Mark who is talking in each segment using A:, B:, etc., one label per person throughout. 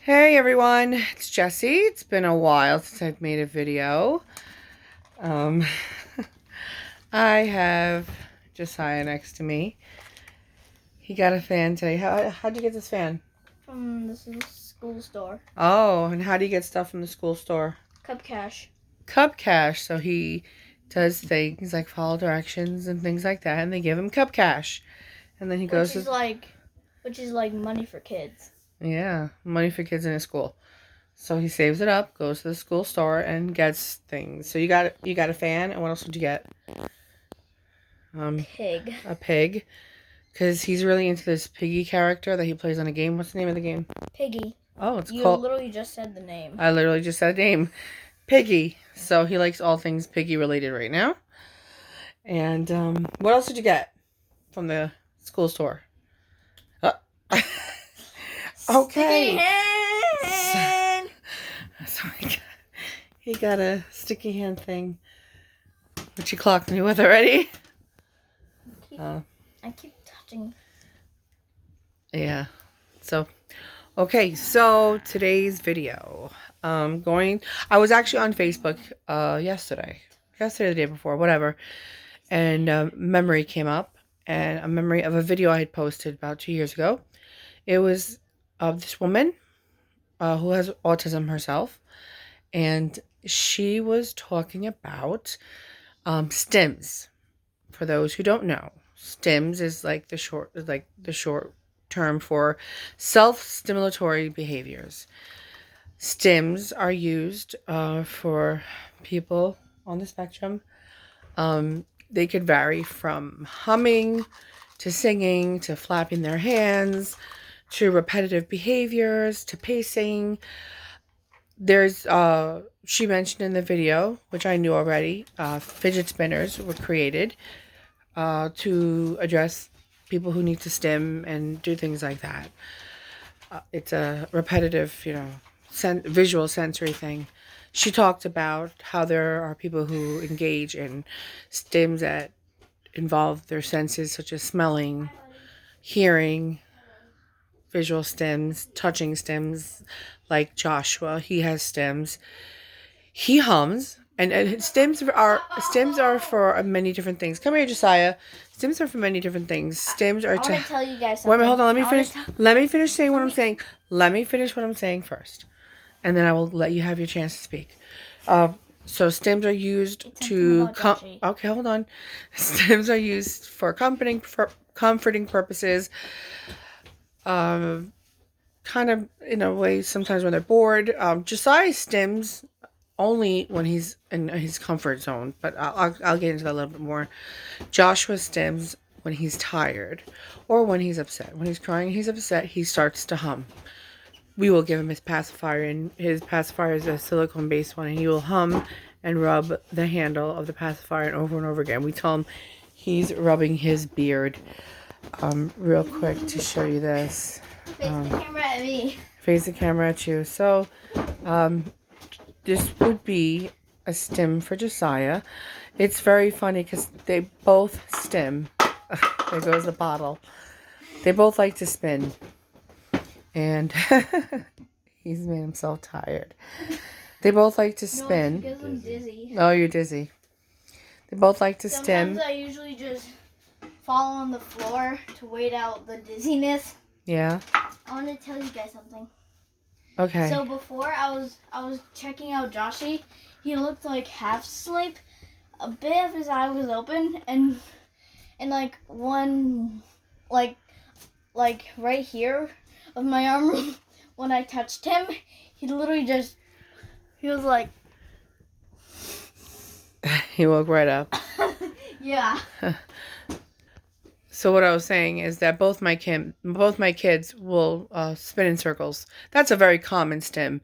A: Hey everyone, it's Jessie. It's been a while since I've made a video. Um, I have Josiah next to me. He got a fan today. How'd you get this fan?
B: From the school store.
A: Oh, and how do you get stuff from the school store?
B: Cup Cash.
A: Cup Cash. So he does things like follow directions and things like that, and they give him Cup Cash. And then he goes
B: Which is like money for kids.
A: Yeah, money for kids in his school. So he saves it up, goes to the school store, and gets things. So you got a fan, and what else did you get?
B: Pig.
A: A pig, because he's really into this piggy character that he plays on a game. What's the name of the game?
B: Piggy.
A: Oh, it's
B: You
A: called...
B: literally just said the name.
A: I literally just said the name. Piggy. So he likes all things piggy related right now. And what else did you get from the school store? Okay.
B: Sticky hand.
A: So he got a sticky hand thing, which you clocked me with already.
B: I keep touching.
A: Yeah. So, okay. So today's video, I was actually on Facebook yesterday or the day before, whatever, and memory came up, and a memory of a video I had posted about 2 years ago. It was of this woman who has autism herself, and she was talking about Stims. For those who don't know, Stims is like the short term for self-stimulatory behaviors. Stims are used for people on the spectrum. They could vary from humming to singing to flapping their hands to repetitive behaviors to pacing. There's she mentioned in the video, which I knew already, fidget spinners were created to address people who need to stim and do things like that. It's a repetitive, visual sensory thing. She talked about how there are people who engage in stims that involve their senses, such as smelling, hearing, visual stims, touching stims, like Joshua. He has stims. He hums. And stims are for many different things. Come here, Josiah. Stims are for many different things. Stims are
B: I want to tell you guys something.
A: Wait a minute, hold on. Let me finish. Let me finish saying what I'm saying. Let me finish what I'm saying first, and then I will let you have your chance to speak. So stims are used to okay, hold on. Stims are used for comforting purposes. Kind of in a way. Sometimes when they're bored. Josiah stims only when he's in his comfort zone, but I'll get into that a little bit more. Joshua stims when he's tired or when he's upset. When he's crying, he's upset, he starts to hum. We will give him his pacifier, and his pacifier is a silicone-based one, and he will hum and rub the handle of the pacifier and over again. We tell him he's rubbing his beard. Real quick to show you this.
B: Face the camera at me.
A: Face the camera at you. So, this would be a stim for Josiah. It's very funny because they both stim. There goes the bottle. They both like to spin. And he's made himself tired. They both like to spin.
B: No, because I'm dizzy.
A: Oh, you're dizzy. They both like to stim.
B: Sometimes I usually just fall on the floor to wait out the dizziness.
A: Yeah.
B: I want to tell you guys something.
A: Okay.
B: So before I was checking out Joshy, he looked like half asleep. A bit of his eye was open, and like one like right here of my arm when I touched him, he was like
A: He woke right up.
B: yeah.
A: So what I was saying is that both my kids will spin in circles. That's a very common stim.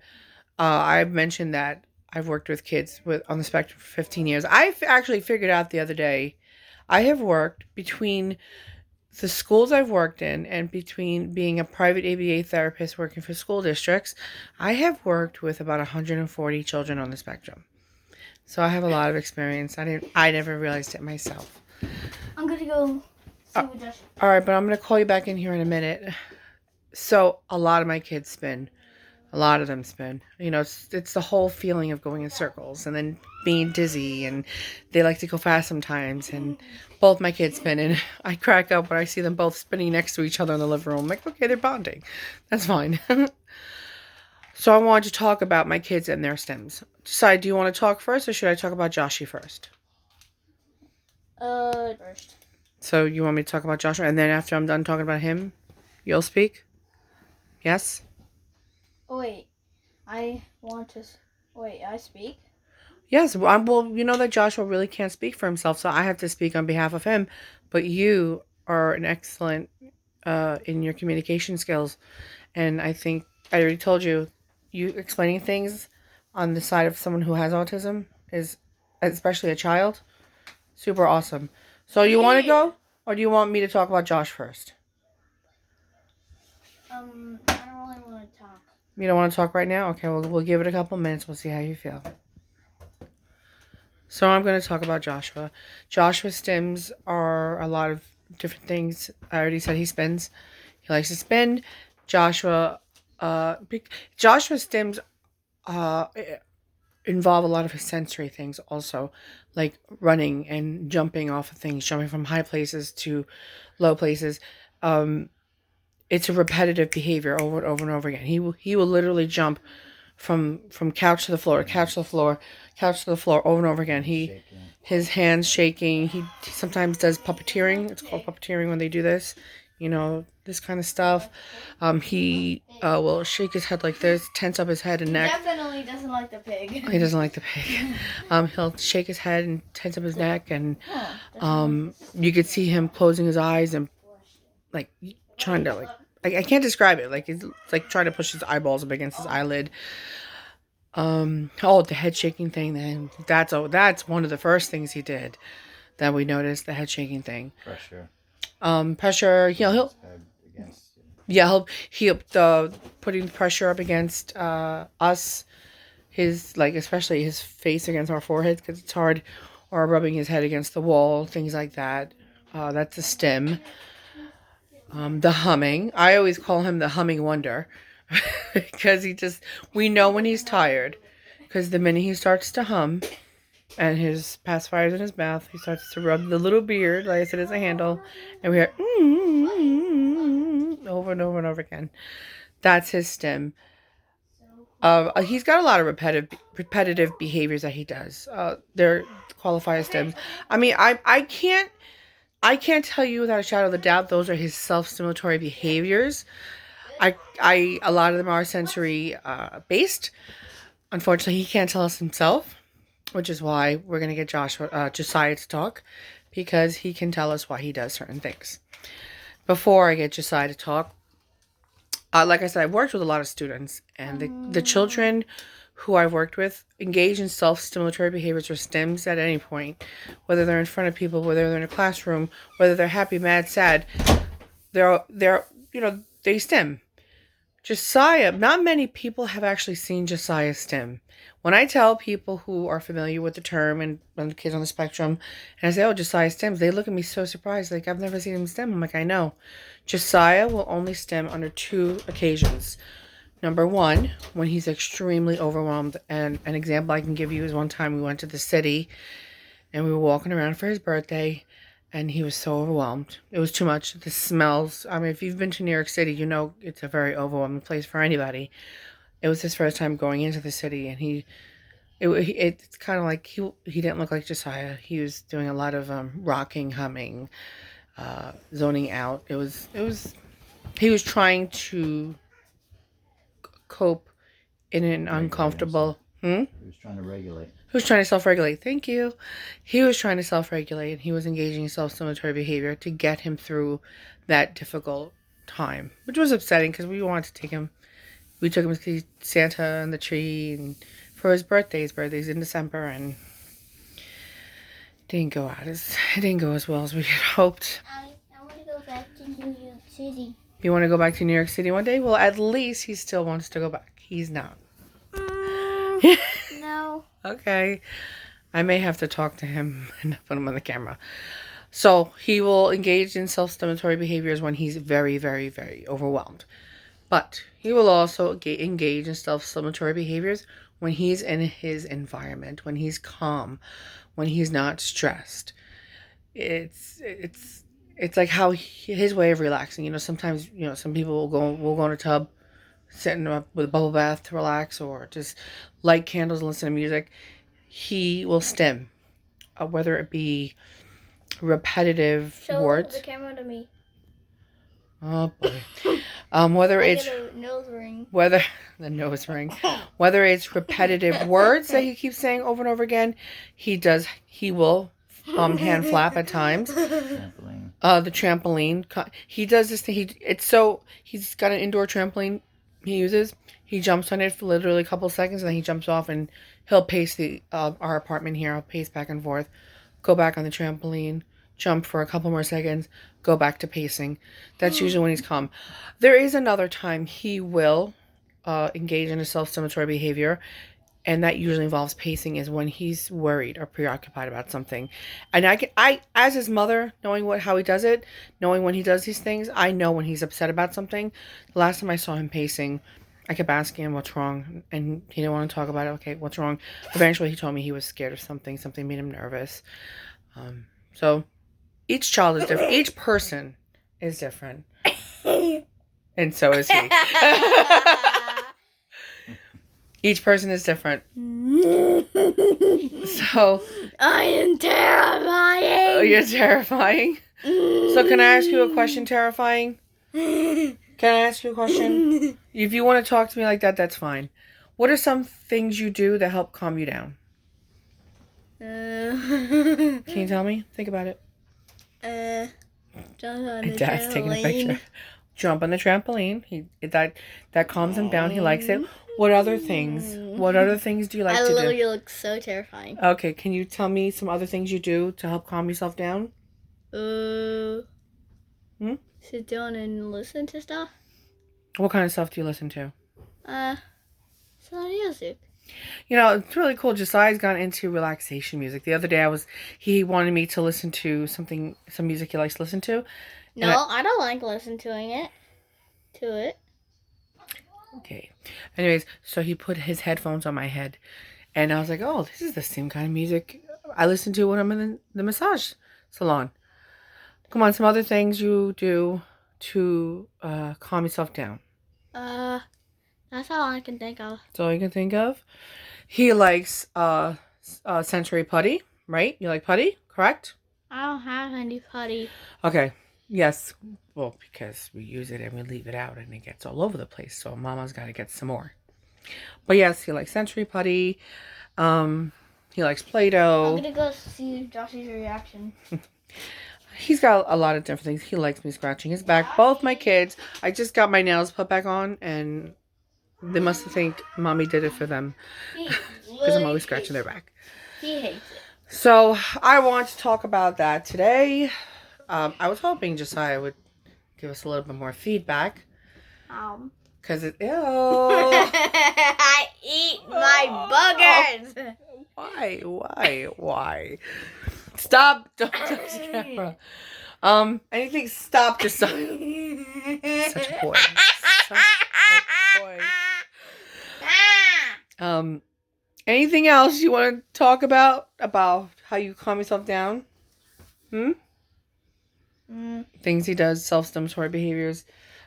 A: I've mentioned that I've worked with kids on the spectrum for 15 years. I actually figured out the other day, I have worked between the schools I've worked in and between being a private ABA therapist working for school districts, I have worked with about 140 children on the spectrum. So I have a lot of experience. I never realized it myself.
B: I'm gonna go. All
A: right, but I'm going to call you back in here in a minute. So, a lot of my kids spin. A lot of them spin. You know, it's the whole feeling of going in circles and then being dizzy, and they like to go fast sometimes. And both my kids spin, and I crack up when I see them both spinning next to each other in the living room. I'm like, okay, they're bonding. That's fine. So I wanted to talk about my kids and their stims. Decide, do you want to talk first, or should I talk about Joshy first?
B: First.
A: So you want me to talk about Joshua, and then after I'm done talking about him, you'll speak? Yes?
B: Oh, wait. I want to. Wait, I speak?
A: Yes. Well, you know that Joshua really can't speak for himself, so I have to speak on behalf of him. But you are an excellent in your communication skills. And I think I already told you, you explaining things on the side of someone who has autism is, especially a child, super awesome. So you want to go, or do you want me to talk about Josh first?
B: I don't really want to talk.
A: You don't want to talk right now? Okay, we'll give it a couple minutes. We'll see how you feel. So I'm going to talk about Joshua. Joshua's stims are a lot of different things. I already said he spins. He likes to spin. Joshua, Joshua's stims involve a lot of his sensory things also, like running and jumping off of things, jumping from high places to low places. It's a repetitive behavior over and over and over again. He will literally jump from couch to the floor, couch to the floor, couch to the floor over and over again. His hands shaking. He sometimes does puppeteering. It's called puppeteering when they do this. You know, this kind of stuff. He will shake his head like this, tense up his head and neck.
B: Definitely doesn't like the pig.
A: He doesn't like the pig. He'll shake his head and tense up his neck, and you could see him closing his eyes and like trying to I can't describe it. Like he's like trying to push his eyeballs up against his eyelid. The head shaking thing. Then that's one of the first things he did that we noticed, the head shaking thing. Pressure. He'll putting pressure up against us. His especially his face against our foreheads because it's hard, or rubbing his head against the wall, things like that. That's a stim. The humming. I always call him the humming wonder because we know when he's tired, because the minute he starts to hum and his pacifier's in his mouth, he starts to rub the little beard, like I said, as a handle, and we hear over and over and over again. That's his stim. He's got a lot of repetitive behaviors that he does. They're qualified as stims. I mean, I can't tell you without a shadow of a doubt those are his self-stimulatory behaviors. A lot of them are sensory based. Unfortunately, he can't tell us himself, which is why we're gonna get Josiah to talk, because he can tell us why he does certain things. Before I get Josiah to talk, like I said, I've worked with a lot of students, and the children who I've worked with engage in self-stimulatory behaviors or stims at any point, whether they're in front of people, whether they're in a classroom, whether they're happy, mad, sad. They stim. Josiah, not many people have actually seen Josiah stim. When I tell people who are familiar with the term and the kids on the spectrum, and I say, oh, Josiah stims, they look at me so surprised, like, I've never seen him stim. I'm like, I know. Josiah will only stim under 2 occasions. Number 1, when he's extremely overwhelmed. And an example I can give you is one time we went to the city and we were walking around for his birthday, and he was so overwhelmed. It was too much. The smells. I mean, if you've been to New York City, you know it's a very overwhelming place for anybody. It was his first time going into the city, and it's kind of like he didn't look like Josiah. He was doing a lot of rocking, humming, zoning out. He was trying to cope in an uncomfortable. He
C: was trying to regulate.
A: He was trying to self-regulate. Thank you. He was trying to self-regulate, and he was engaging in self-stimulatory behavior to get him through that difficult time, which was upsetting because we wanted to take him. We took him to see Santa and the tree, and for his birthday. His birthday's in December, and it didn't go as well as we had hoped.
B: I want to go back to New York City.
A: You want to go back to New York City one day? Well, at least he still wants to go back. He's not.
B: No.
A: Okay. I may have to talk to him and put him on the camera. So he will engage in self-stimulatory behaviors when he's very, very, very overwhelmed. But he will also engage in self-stimulatory behaviors when he's in his environment, when he's calm, when he's not stressed. It's like how his way of relaxing. Sometimes some people will go in a tub, sit with a bubble bath to relax, or just light candles and listen to music. He will stim, whether it be repetitive words.
B: Show the camera to me.
A: Oh boy. Whether
B: I
A: it's
B: get a nose ring.
A: whether the nose ring, whether it's repetitive words that he keeps saying over and over again, he will hand flap at times.
C: Trampoline.
A: The trampoline. He does this thing. He's got an indoor trampoline he uses. He jumps on it for literally a couple seconds, and then he jumps off, and he'll pace our apartment here. I'll pace back and forth, go back on the trampoline, jump for a couple more seconds, go back to pacing. That's usually when he's calm. There is another time he will engage in a self-stimulatory behavior, and that usually involves pacing, is when he's worried or preoccupied about something. And I as his mother, knowing how he does it, knowing when he does these things, I know when he's upset about something. The last time I saw him pacing, I kept asking him what's wrong, and he didn't want to talk about it. Okay, what's wrong? Eventually, he told me he was scared of something. Something made him nervous. So each child is different. Each person is different, and so is he. Each person is different. So
B: I am terrifying.
A: Oh, you're terrifying. So can I ask you a question, terrifying? Can I ask you a question? If you want to talk to me like that, that's fine. What are some things you do that help calm you down? Can you tell me? Think about it.
B: Jump on the
A: Dad's taking a
B: trampoline.
A: picture. Jump on the trampoline. That calms him down. He likes it. What other things? What other things do you like to do?
B: You look so terrifying.
A: Okay, can you tell me some other things you do to help calm yourself down?
B: Sit down and listen to stuff.
A: What kind of stuff do you listen to?
B: Some music.
A: It's really cool. Josiah's gone into relaxation music. The other day he wanted me to listen to some music he likes to listen to.
B: No, I don't like listening to it.
A: Okay. Anyways, so he put his headphones on my head, and I was like, oh, this is the same kind of music I listen to when I'm in the massage salon. Come on, some other things you do to calm yourself down.
B: That's all I can think of.
A: That's all you can think of? He likes sensory putty, right? You like putty, correct?
B: I don't have any putty.
A: Okay. Yes. Well, because we use it and we leave it out and it gets all over the place. So Mama's got to get some more. But yes, he likes sensory putty. He likes Play-Doh.
B: I'm going to go see Josh's reaction.
A: He's got a lot of different things. He likes me scratching his back. Both my kids. I just got my nails put back on, and they must think Mommy did it for them. Because I'm always scratching their back.
B: He hates it.
A: So I want to talk about that today. I was hoping Josiah would give us a little bit more feedback. Because ew.
B: I eat my buggers.
A: Why? Stop. Don't touch the camera. Anything, stop, Josiah. Such a boy. Such a boy. Anything else you want to talk about how you calm yourself down? Things he does, self-stimulatory behaviors.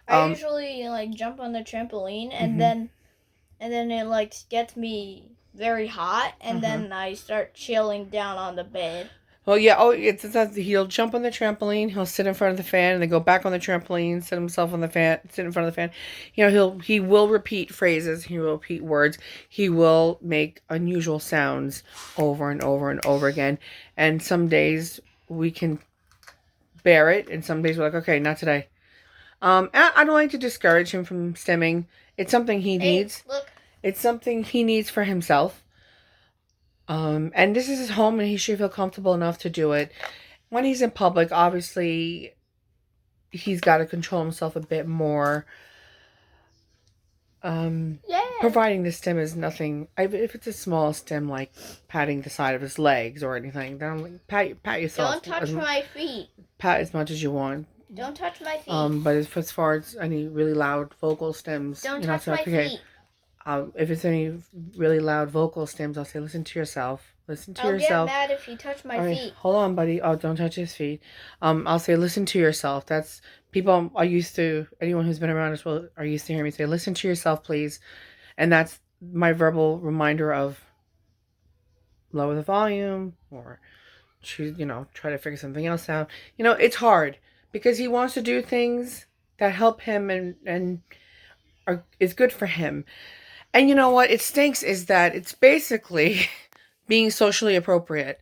B: I usually jump on the trampoline, and then it gets me very hot, and then I start chilling down on the bed.
A: Well, yeah. Oh, he'll jump on the trampoline. He'll sit in front of the fan, and then go back on the trampoline, sit himself on the fan, sit in front of the fan. He will repeat phrases. He will repeat words. He will make unusual sounds over and over and over again. And some days we can bear it, and some days we're like, okay, not today. I don't like to discourage him from stimming. It's something he needs.
B: Look.
A: It's something he needs for himself. And this is his home, and he should feel comfortable enough to do it. When he's in public, obviously, he's got to control himself a bit more. Providing the stim is nothing. If it's a small stim, like patting the side of his legs or anything, then pat yourself.
B: Don't touch my feet.
A: Pat as much as you want.
B: Don't touch my feet.
A: But as far as any really loud vocal stems,
B: Don't
A: you know,
B: touch
A: so
B: my
A: okay.
B: feet.
A: If it's any really loud vocal stems, I'll say, listen to yourself. Listen to
B: I'll get
A: yourself.
B: mad if you touch my
A: All right,
B: feet.
A: hold on, buddy. Oh, don't touch his feet. I'll say, listen to yourself. That's people are used to. Anyone who's been around us are used to hearing me say, listen to yourself, please. And that's my verbal reminder of lower the volume or choose, try to figure something else out. It's hard because he wants to do things that help him and is good for him. And you know what? It stinks is that it's basically being socially appropriate,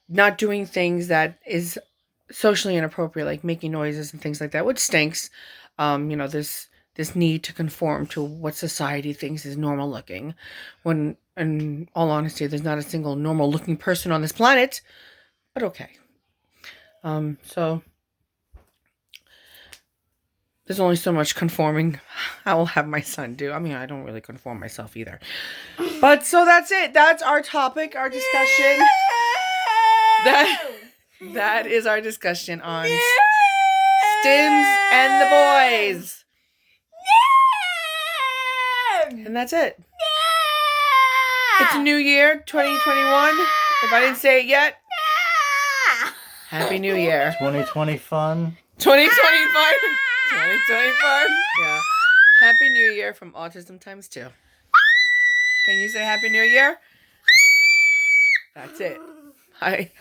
A: not doing things that is socially inappropriate, like making noises and things like that, which stinks. This need to conform to what society thinks is normal looking, when in all honesty, there's not a single normal looking person on this planet. But okay. So there's only so much conforming I will have my son do. I mean, I don't really conform myself either. But so that's it. That's our topic, our discussion. That is our discussion on Stims and the boys. And that's it. It's a new year, 2021. If I didn't say it yet, Happy New Year.
C: 2020 fun.
A: 2020 fun. 2020 fun. Yeah. Happy New Year from Autism Times 2. Can you say Happy New Year? That's it. Bye.